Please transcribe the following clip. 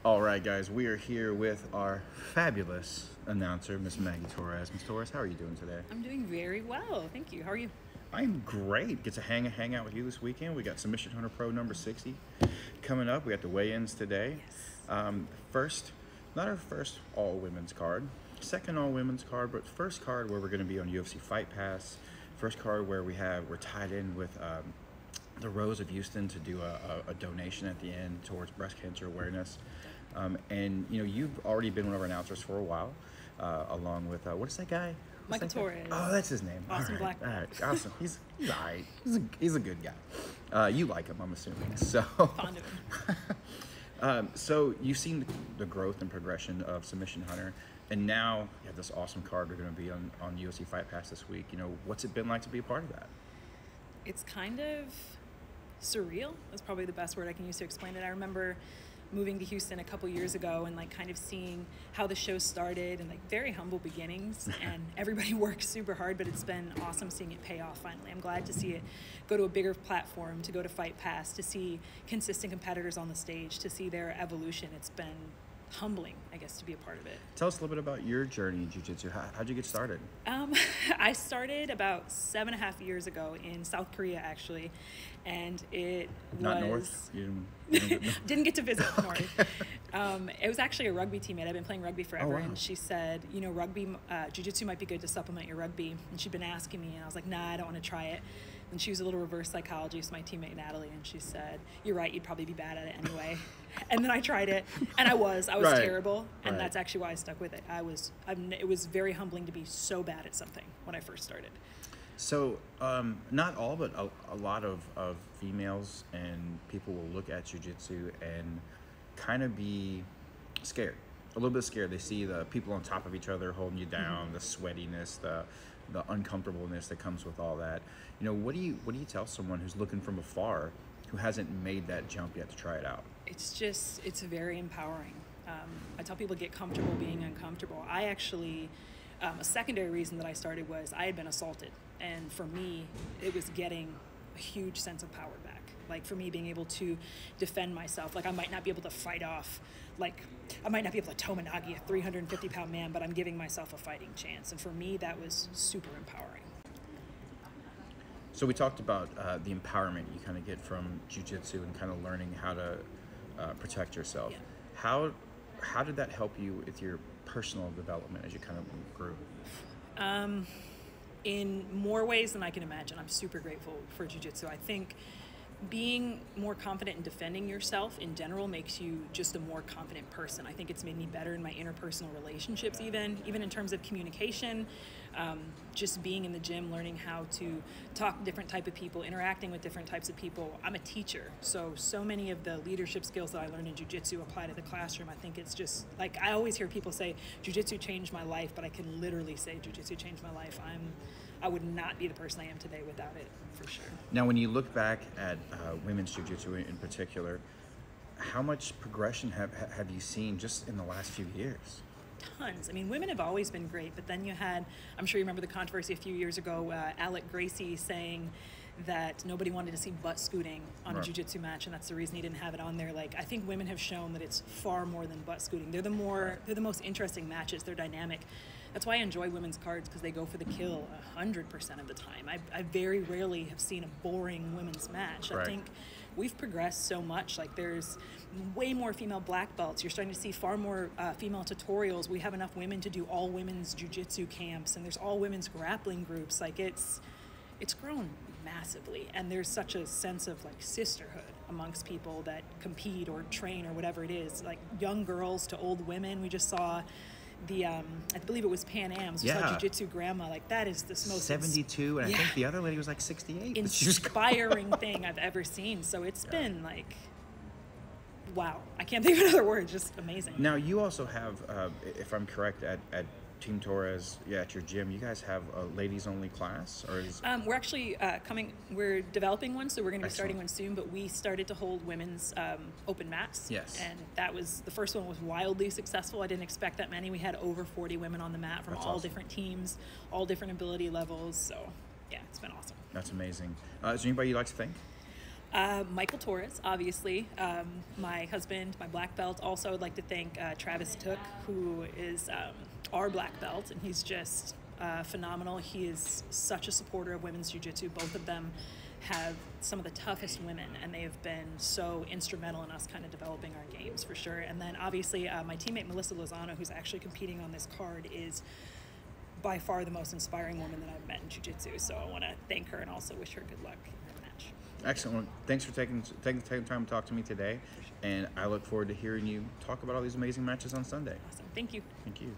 All right, guys, we are here with our fabulous announcer, Miss Maggie Torres. Miss Torres, how are you doing today? I'm doing very well, thank you. How are you? I'm great. Get to hang out with you this weekend. We got Submission Hunter Pro number 60 coming up. We got the weigh-ins today. Yes. Not our first all-women's card, second all-women's card, but first card where we're going to be on UFC Fight Pass. First card where we're tied in with the Rose of Houston to do a donation at the end towards breast cancer awareness. And you know, you've already been one of our announcers for a while, along with what is that guy? Michael Torres. Oh, that's his name. Awesome black All belt. right, awesome. He's all right. He's a good guy. You like him, I'm assuming. So Fond of him. So you've seen the growth and progression of Submission Hunter, and now you have this awesome card. We're going to be on UFC Fight Pass this week. You know, what's it been like to be a part of that? It's kind of surreal. That's probably the best word I can use to explain it. I remember moving to Houston a couple years ago and like kind of seeing how the show started and like very humble beginnings, and everybody worked super hard, but it's been awesome seeing it pay off finally. I'm glad to see it go to a bigger platform, to go to Fight Pass, to see consistent competitors on the stage, to see their evolution. It's been humbling, I guess, to be a part of it. Tell us a little bit about your journey in jiu-jitsu. How'd you get started? I started about 7.5 years ago in South Korea, actually, and it was... Not North? Didn't get to visit North. It was actually a rugby teammate. I've been playing rugby forever, wow. and she said, you know, jiu-jitsu might be good to supplement your rugby, and she'd been asking me, and I was like, nah, I don't want to try it. And she was a little reverse psychology, so my teammate Natalie, and she said, you're right, you'd probably be bad at it anyway. And then I tried it, and I was Right. terrible, and Right. that's actually why I stuck with it. It was very humbling to be so bad at something when I first started. So, not all, but a lot of females and people will look at jiu-jitsu and kind of be scared, a little bit scared. They see the people on top of each other holding you down, the sweatiness, the uncomfortableness that comes with all that. You know, what do you tell someone who's looking from afar who hasn't made that jump yet to try it out? It's very empowering. I tell people to get comfortable being uncomfortable. I actually, a secondary reason that I started was I had been assaulted. And for me, it was getting a huge sense of power back. Like for me, being able to defend myself. Like I might not be able to fight off, like I might not be able to Tominagi a 350-pound man, but I'm giving myself a fighting chance. And for me, that was super empowering. So we talked about the empowerment you kind of get from jiu-jitsu and kind of learning how to protect yourself. Yeah. How did that help you with your personal development as you kind of grew? In more ways than I can imagine. I'm super grateful for jiu-jitsu. I think being more confident in defending yourself in general makes you just a more confident person. I think it's made me better in my interpersonal relationships, even in terms of communication, just being in the gym, learning how to talk to different type of people, interacting with different types of people. I'm a teacher, so many of the leadership skills that I learned in jiu-jitsu apply to the classroom. I think it's just like, I always hear people say jiu-jitsu changed my life, but I can literally say jiu-jitsu changed my life. I would not be the person I am today without it, for sure. Now, when you look back at women's jiu-jitsu in particular, how much progression have you seen just in the last few years? Tons. I mean, women have always been great, but then you had, I'm sure you remember the controversy a few years ago, Alec Gracie saying that nobody wanted to see butt scooting on Right. a jiu-jitsu match, and that's the reason he didn't have it on there. Like, I think women have shown that it's far more than butt scooting. They're the most interesting matches. They're dynamic. That's why I enjoy women's cards, because they go for the kill 100% of the time. I very rarely have seen a boring women's match. Right. I think we've progressed so much. Like, there's way more female black belts. You're starting to see far more female tutorials. We have enough women to do all women's jiu-jitsu camps, and there's all women's grappling groups. Like, it's grown massively, and there's such a sense of like sisterhood amongst people that compete or train or whatever it is, like young girls to old women. We just saw the I believe it was Pan Am's. We saw Jiu-Jitsu Grandma. Like, that is the most 72, and I think the other lady was like 68. Inspiring thing I've ever seen. So it's been like, wow, I can't think of another word. Just amazing. Now, you also have, if I'm correct, at Team Torres, at your gym, you guys have a ladies-only class, or is... We're actually we're developing one, so we're going to be Excellent. Starting one soon, but we started to hold women's open mats. Yes. And the first one was wildly successful. I didn't expect that many. We had over 40 women on the mat from all different teams, all different ability levels, so yeah, it's been awesome. That's amazing. Is there anybody you'd like to thank? Michael Torres, obviously, my husband, my black belt. Also, I'd like to thank Travis Took, who is our black belt, and he's just phenomenal. He is such a supporter of women's jiu-jitsu. Both of them have some of the toughest women, and they have been so instrumental in us kind of developing our games, for sure. And then, obviously, my teammate Melissa Lozano, who's actually competing on this card, is by far the most inspiring woman that I've met in jiu-jitsu. So I want to thank her and also wish her good luck in her match. Excellent. Well, thanks for taking time to talk to me today, and I look forward to hearing you talk about all these amazing matches on Sunday. Awesome. Thank you. Thank you.